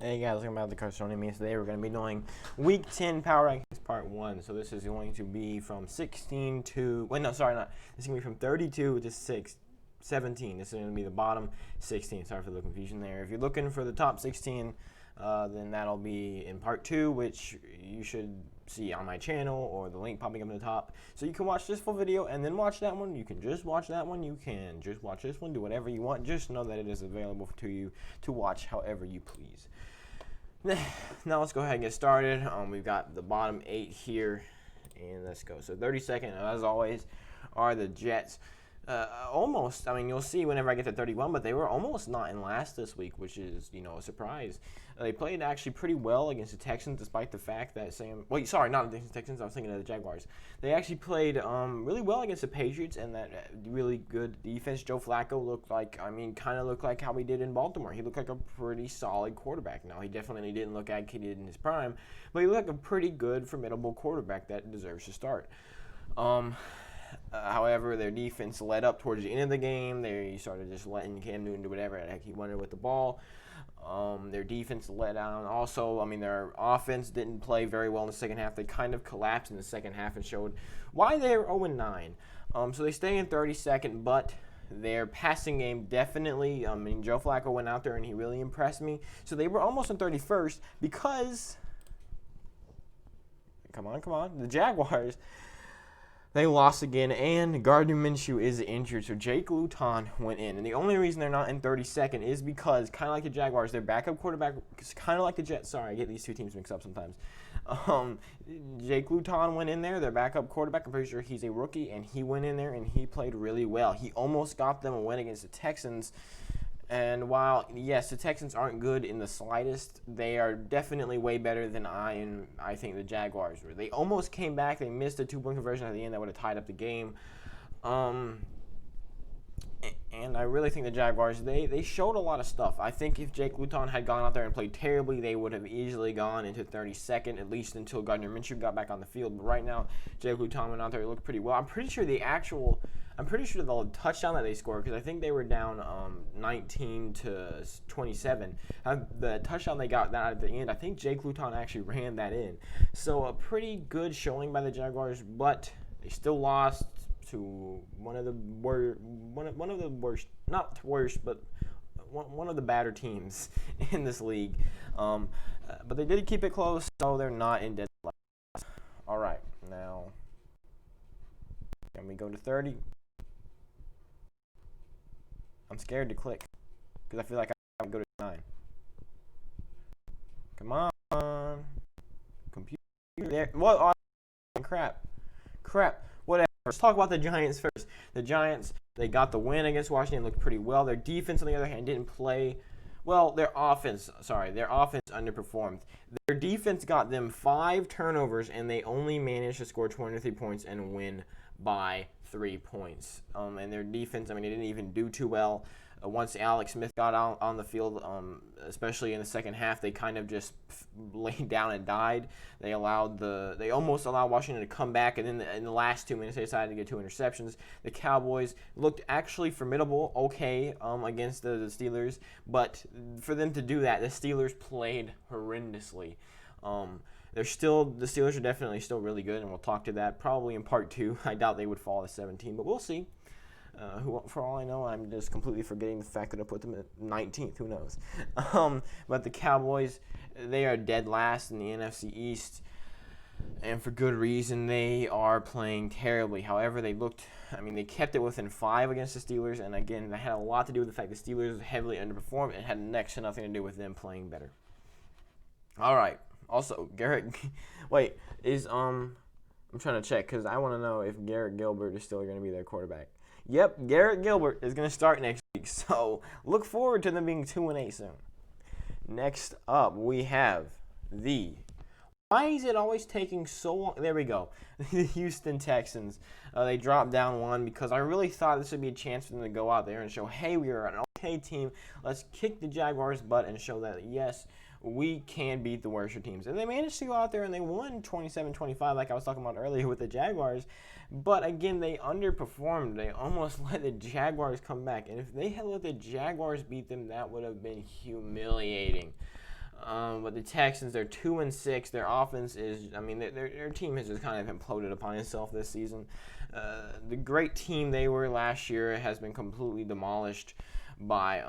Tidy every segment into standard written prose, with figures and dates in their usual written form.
Hey guys, welcome back to Carson Me. Today we're going to be doing Week 10 Power Rankings Part 1. So this is going to be from 16 to, wait, no, sorry, not. This is going to be from 32 to 17. This is going to be the bottom 16. Sorry for the confusion there. If you're looking for the top 16, then that'll be in Part 2, which you should see on my channel or the link popping up in the top. So you can watch this full video and then watch that one. You can just watch that one. You can just watch this one. Do whatever you want. Just know that it is available to you to watch however you please. Now let's go ahead and get started. We've got the bottom 8 here, and let's go. So 32nd, as always, are the Jets. Almost, I mean, you'll see whenever I get to 31, but they were almost not in last this week, which is, a surprise. They played actually pretty well against the Texans, despite the fact that not against the Texans, I was thinking of the Jaguars. They actually played really well against the Patriots, and that really good defense. Joe Flacco looked like how he did in Baltimore. He looked like a pretty solid quarterback. Now, he definitely didn't look like he did in his prime, but he looked like a pretty good, formidable quarterback that deserves to start. However, their defense led up towards the end of the game. They started just letting Cam Newton do whatever the heck he wanted with the ball. Their defense let down. Also, their offense didn't play very well in the second half. They kind of collapsed in the second half and showed why they're 0-9. So they stay in 32nd, but their passing game definitely, Joe Flacco went out there and he really impressed me. So they were almost in 31st because, come on, the Jaguars, they lost again, and Gardner Minshew is injured, so Jake Luton went in. And the only reason they're not in 32nd is because, kind of like the Jaguars, their backup quarterback is kind of like the Jets. Sorry, I get these two teams mixed up sometimes. Jake Luton went in there, their backup quarterback. I'm pretty sure he's a rookie, and he went in there, and he played really well. He almost got them a win against the Texans. And while, yes, the Texans aren't good in the slightest, they are definitely way better than I think the Jaguars were. They almost came back. They missed a 2-point conversion at the end that would have tied up the game. And I really think the Jaguars, they showed a lot of stuff. I think if Jake Luton had gone out there and played terribly, they would have easily gone into 32nd, at least until Gardner Minshew got back on the field. But right now, Jake Luton went out there, he looked pretty well. I'm pretty sure the touchdown that they scored, because I think they were down 19-27. The touchdown they got that at the end, I think Jake Luton actually ran that in. So a pretty good showing by the Jaguars, but they still lost to one of the worst, not worst, but one of the badder teams in this league. But they did keep it close, so they're not in dead last. All right, now can we go to 30? I'm scared to click because I feel like I can go to 9. Come on, computer. There. What? Oh, crap. Whatever. Let's talk about the Giants first. The Giants, they got the win against Washington. Looked pretty well. Their defense, on the other hand, didn't play well. Their offense underperformed. Their defense got them 5 turnovers, and they only managed to score 23 points and win by 3 points. And their defense, they didn't even do too well. Once Alex Smith got out on the field, especially in the second half, they kind of just laid down and died. They almost allowed Washington to come back, and then in the last 2 minutes, they decided to get 2 interceptions. The Cowboys looked actually formidable, against the Steelers, but for them to do that, the Steelers played horrendously. The Steelers are definitely still really good, and we'll talk to that probably in part 2. I doubt they would fall to 17, but we'll see. For all I know, I'm just completely forgetting the fact that I put them at 19th. Who knows? But the Cowboys, they are dead last in the NFC East, and for good reason. They are playing terribly. However, they kept it within 5 against the Steelers, and again, that had a lot to do with the fact the Steelers heavily underperformed and had next to nothing to do with them playing better. All right. Also, I'm trying to check because I want to know if Garrett Gilbert is still going to be their quarterback. Yep, Garrett Gilbert is going to start next week, so look forward to them being 2-8 soon. Next up, we have why is it always taking so long? There we go. The Houston Texans. They dropped down 1 because I really thought this would be a chance for them to go out there and show, hey, we are an okay team. Let's kick the Jaguars' butt and show that, yes, we can beat the worst teams. And they managed to go out there and they won 27-25 like I was talking about earlier with the Jaguars. But again, they underperformed. They almost let the Jaguars come back. And if they had let the Jaguars beat them, that would have been humiliating. But the Texans, they're 2-6. Their offense is, I mean, their team has just kind of imploded upon itself this season. The great team they were last year has been completely demolished by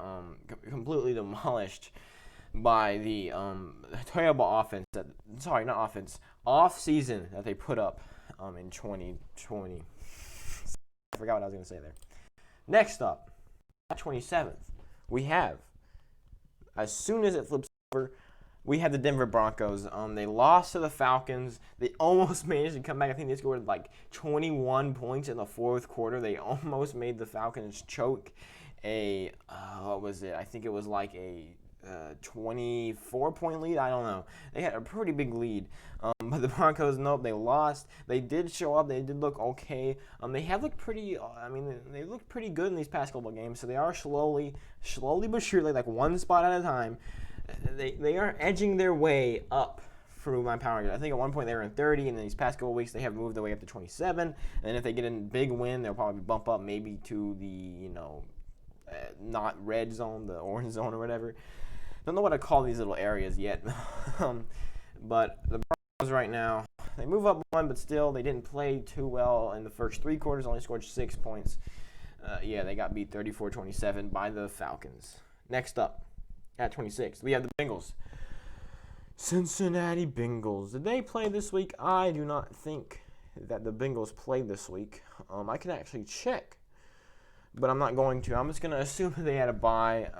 the terrible offense off season that they put up in 2020. I forgot what I was going to say there. Next up, 27th, we have, as soon as it flips over, we have the Denver Broncos. They lost to the Falcons. They almost managed to come back. I think they scored like 21 points in the fourth quarter. They almost made the Falcons choke what was it? I think it was like a 24-point lead. I don't know. They had a pretty big lead. But the Broncos, nope, they lost. They did show up. They did look okay. They have looked pretty. They looked pretty good in these past couple of games. So they are slowly but surely, like one spot at a time. They are edging their way up through my power. I think at one point they were in 30, and in these past couple of weeks they have moved their way up to 27. And if they get a big win, they'll probably bump up maybe to the not red zone, the orange zone or whatever. Don't know what to call these little areas yet. But the Broncos right now, they move up one, but still they didn't play too well in the first three quarters. Only scored 6 points. They got beat 34-27 by the Falcons. Next up, at 26, we have the Bengals. Cincinnati Bengals. Did they play this week? I do not think that the Bengals played this week. I can actually check, but I'm not going to. I'm just going to assume they had a bye,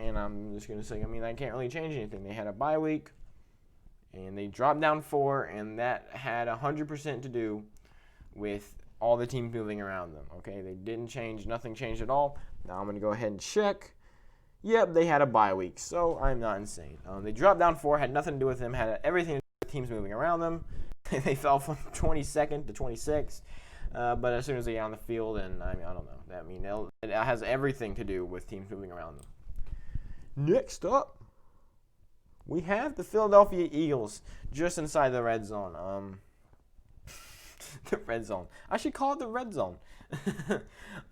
and I'm just going to say, I can't really change anything. They had a bye week, and they dropped down 4, and that had 100% to do with all the teams moving around them. Okay, they didn't change. Nothing changed at all. Now I'm going to go ahead and check. Yep, they had a bye week, so I'm not insane. They dropped down 4, had nothing to do with them, had everything to do with teams moving around them. They fell from 22nd to 26th, but as soon as they get on the field, and I don't know. It has everything to do with teams moving around them. Next up, we have the Philadelphia Eagles just inside the red zone. The red zone. I should call it the red zone.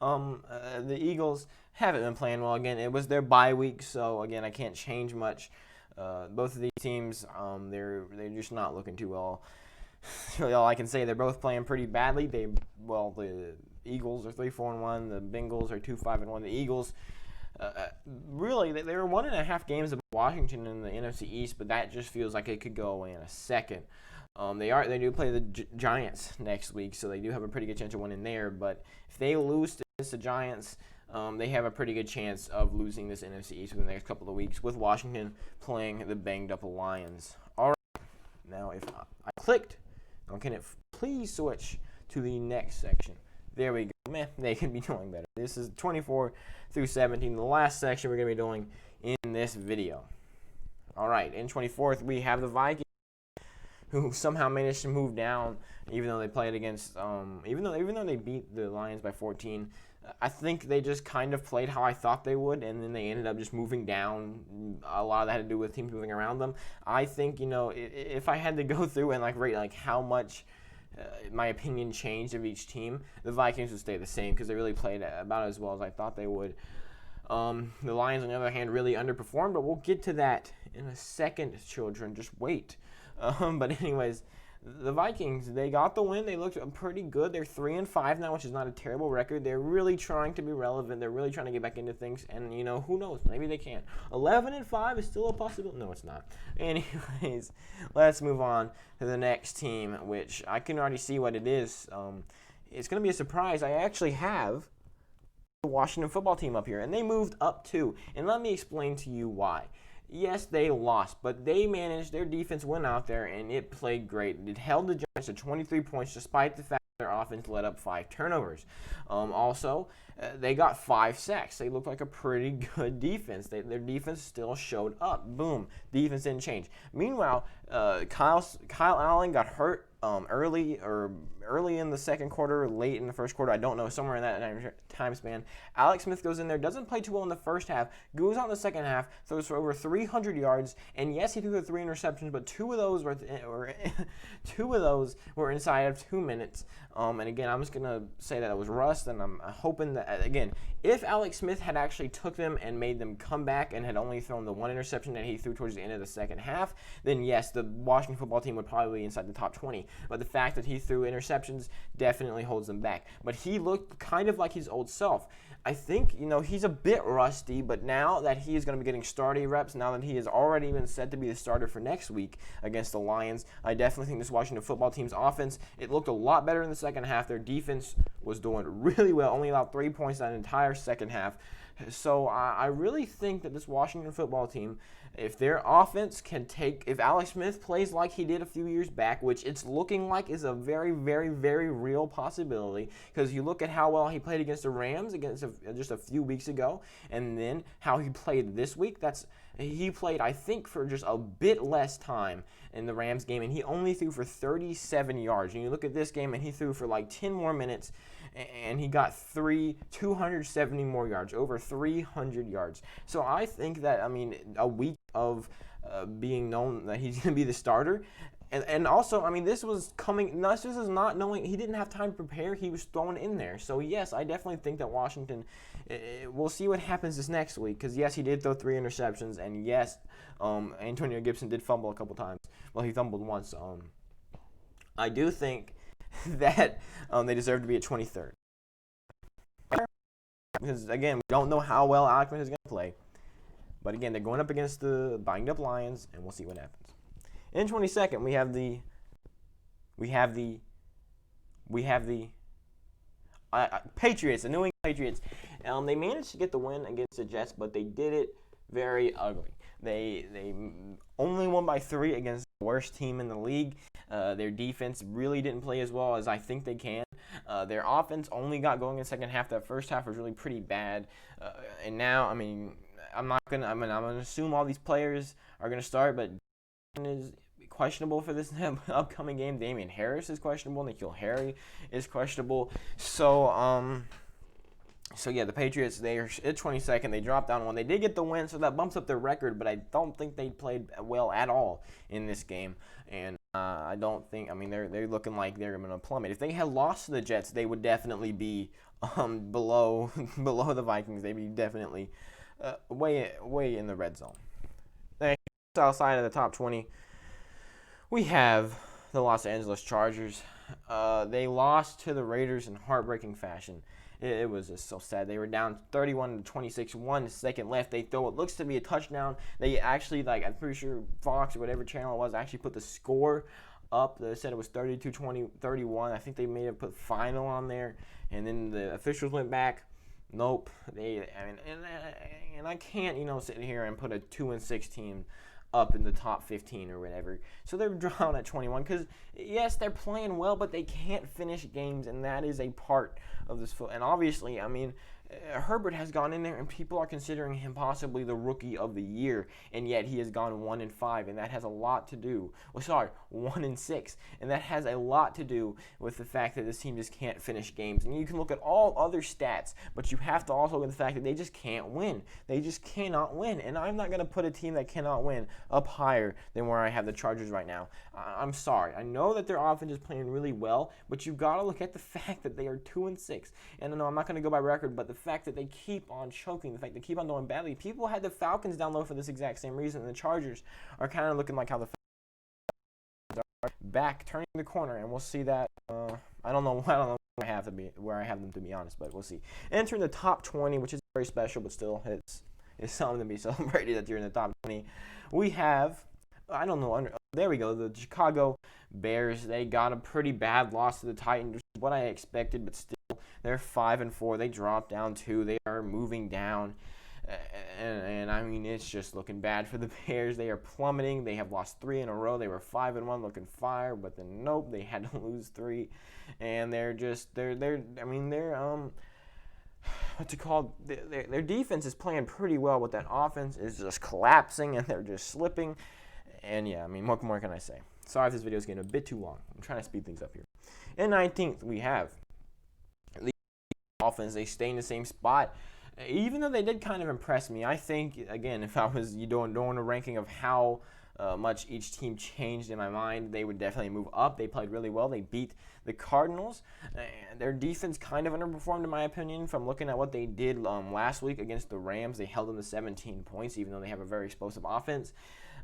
The Eagles haven't been playing well. Again, it was their bye week, so again, I can't change much. Both of these teams, they're just not looking too well. Really, all I can say, they're both playing pretty badly. The Eagles are 3-4-1. The Bengals are 2-5-1. The Eagles, really, they were 1.5 games of Washington in the NFC East, but that just feels like it could go away in a second. They do play the Giants next week, so they do have a pretty good chance of winning there. But if they lose to the Giants, they have a pretty good chance of losing this NFC East within the next couple of weeks, with Washington playing the banged-up Lions. All right, now if I clicked, now can it please switch to the next section? There we go. They can be doing better. This is 24 through 17, the last section we're going to be doing in this video. All right, in 24th, we have the Vikings, who somehow managed to move down, even though they played against, even though they beat the Lions by 14. I think they just kind of played how I thought they would, and then they ended up just moving down. A lot of that had to do with teams moving around them. I think, if I had to go through and rate how much my opinion changed of each team, the Vikings would stay the same because they really played about as well as I thought they would. The Lions, on the other hand, really underperformed, but we'll get to that in a second, children. Just wait. But anyways, the Vikings, they got the win. They looked pretty good. They're 3-5 now, which is not a terrible record. They're really trying to be relevant. They're really trying to get back into things. And, who knows? Maybe they can. 11-5 is still a possibility. No, it's not. Anyways, let's move on to the next team, which I can already see what it is. It's going to be a surprise. I actually have the Washington football team up here, and they moved up too. And let me explain to you why. Yes, they lost, but they managed. Their defense went out there, and it played great. It held the Giants to 23 points, despite the fact their offense let up 5 turnovers. Also, they got 5 sacks. They looked like a pretty good defense. Their defense still showed up. Boom. Defense didn't change. Meanwhile, Kyle Allen got hurt early, or early in the second quarter, late in the first quarter, I don't know, somewhere in that time span. Alex Smith goes in there, doesn't play too well in the first half, goes out in the second half, throws for over 300 yards, and yes, he threw the 3 interceptions, but two of those were inside of 2 minutes. And again, I'm just gonna say that it was rust, and I'm hoping that, again, if Alex Smith had actually took them and made them come back and had only thrown the 1 interception that he threw towards the end of the second half, then yes, the Washington football team would probably be inside the top 20. But the fact that he threw interceptions definitely holds them back. But he looked kind of like his old self. I think, he's a bit rusty, but now that he is going to be getting starting reps, now that he has already been set to be the starter for next week against the Lions, I definitely think this Washington football team's offense, it looked a lot better in the second half. Their defense was doing really well, only allowed 3 points that entire second half. So I really think that this Washington football team, if their offense can if Alex Smith plays like he did a few years back, which it's looking like is a very, very, very real possibility, because you look at how well he played against the Rams just a few weeks ago, and then how he played this week, he played, I think, for just a bit less time in the Rams game, and he only threw for 37 yards. And you look at this game, and he threw for like 10 more minutes, and he got 270 more yards, over 300 yards. So I think that, a week of being known that he's going to be the starter. And also, this was coming, this is not knowing, he didn't have time to prepare, he was thrown in there. So yes, I definitely think that Washington, we'll see what happens this next week, because yes, he did throw 3 interceptions, and yes, Antonio Gibson did fumble a couple times. Well, he fumbled once. I do think that they deserve to be at 23rd. Because, again, we don't know how well Alex Smith is going to play. But, again, they're going up against the banged-up Lions, and we'll see what happens. In 22nd, we have the Patriots, the New England Patriots. They managed to get the win against the Jets, but they did it very ugly. They only won by 3 against the worst team in the league. Their defense really didn't play as well as I think they can. Their offense only got going in the second half. That first half was really pretty bad. And now, I'm gonna assume all these players are gonna start, but is questionable for this upcoming game. Damian Harris is questionable. N'Keal Harry is questionable. So yeah, the Patriots, they are at 22nd. They dropped down 1. They did get the win, so that bumps up their record, but I don't think they played well at all in this game. And I don't think, they're looking like they're going to plummet. If they had lost to the Jets, they would definitely be below the Vikings. They'd be definitely way in the red zone. Outside of the top 20, we have the Los Angeles Chargers. They lost to the Raiders in heartbreaking fashion. It was just so sad. They were down 31-26, 1 second left. They throw what looks to be a touchdown. They actually, I'm pretty sure Fox or whatever channel it was, actually put the score up. They said it was 32-31. I think they may have put final on there. And then the officials went back. Nope. And I can't, sit here and put a 2-6 team up in the top 15 or whatever. So they're drawn at 21 because, yes, they're playing well, but they can't finish games, and that is a part of this. And obviously, Herbert has gone in there, and people are considering him possibly the rookie of the year, and yet he has gone 1-5, and that has a lot to do. 1-6, and that has a lot to do with the fact that this team just can't finish games. And you can look at all other stats, but you have to also look at the fact that they just can't win. They just cannot win, and I'm not going to put a team that cannot win up higher than where I have the Chargers right now. I'm sorry. I know that their offense is playing really well, but you've got to look at the fact that they are 2-6. And no, I'm not going to go by record, but the fact that they keep on choking, the fact they keep on doing badly. People had the Falcons down low for this exact same reason, and the Chargers are kind of looking like how the Falcons are back, turning the corner, and we'll see that. I don't know where I have them, to be honest, but we'll see. Entering the top 20, which is very special, but still, it's something to be celebrated that you're in the top 20. We have, there we go, the Chicago Bears. They got a pretty bad loss to the Titans, which is what I expected, but still, they're 5-4. They dropped down 2. They are moving down. And it's just looking bad for the Bears. They are plummeting. They have lost 3 in a row. They were 5-1 looking fire, but then nope, they had to lose 3. And they're what's it called? Their defense is playing pretty well, but that offense is just collapsing, and they're just slipping. And yeah, what more can I say? Sorry if this video is getting a bit too long. I'm trying to speed things up here. In 19th, we have the Dolphins. They stay in the same spot. Even though they did kind of impress me, I think, again, if I was doing a ranking of how much each team changed in my mind, they would definitely move up. They played really well. They beat the Cardinals. Their defense kind of underperformed, in my opinion, from looking at what they did last week against the Rams. They held them to 17 points, even though they have a very explosive offense.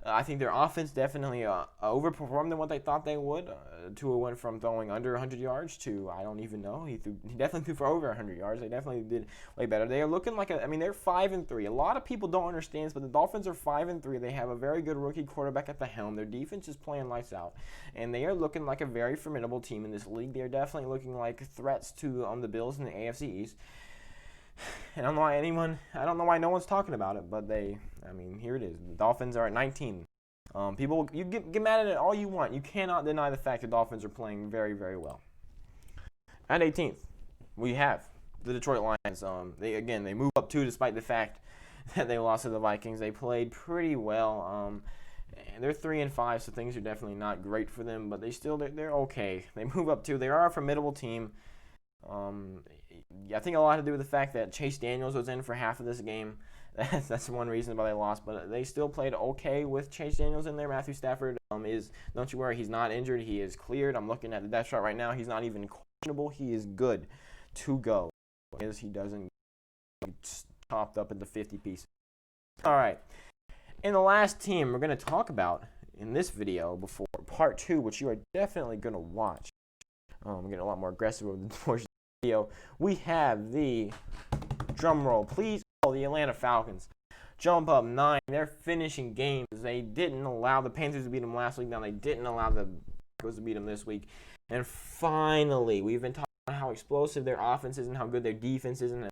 I think their offense definitely overperformed than what they thought they would. Tua went from throwing under 100 yards to, I don't even know. He definitely threw for over 100 yards. They definitely did way better. They are looking like they're 5-3. A lot of people don't understand, but the Dolphins are 5-3. They have a very good rookie quarterback at the helm. Their defense is playing lights out, and they are looking like a very formidable team in this league. They are definitely looking like threats to the Bills in the AFC East. And I don't know why no one's talking about it, but here it is. The Dolphins are at 19. People, you get mad at it all you want. You cannot deny the fact the Dolphins are playing very, very well. At 18th, we have the Detroit Lions. They move up 2 despite the fact that they lost to the Vikings. They played pretty well. They're 3-5, so things are definitely not great for them, but they're okay. They move up 2. They are a formidable team. I think a lot to do with the fact that Chase Daniels was in for half of this game. That's one reason why they lost, but they still played okay with Chase Daniels in there. Matthew Stafford don't you worry, he's not injured. He is cleared. I'm looking at the depth chart right now. He's not even questionable. He is good to go. He doesn't get chopped up into 50 pieces. All right. And the last team we're going to talk about in this video before part 2, which you are definitely going to watch. I'm getting a lot more aggressive over the portion of the video. We have the drum roll, please. The Atlanta Falcons jump up 9. They're finishing games. They didn't allow the Panthers to beat them last week. Now they didn't allow the Broncos to beat them this week. And finally, we've been talking about how explosive their offense is and how good their defense is, and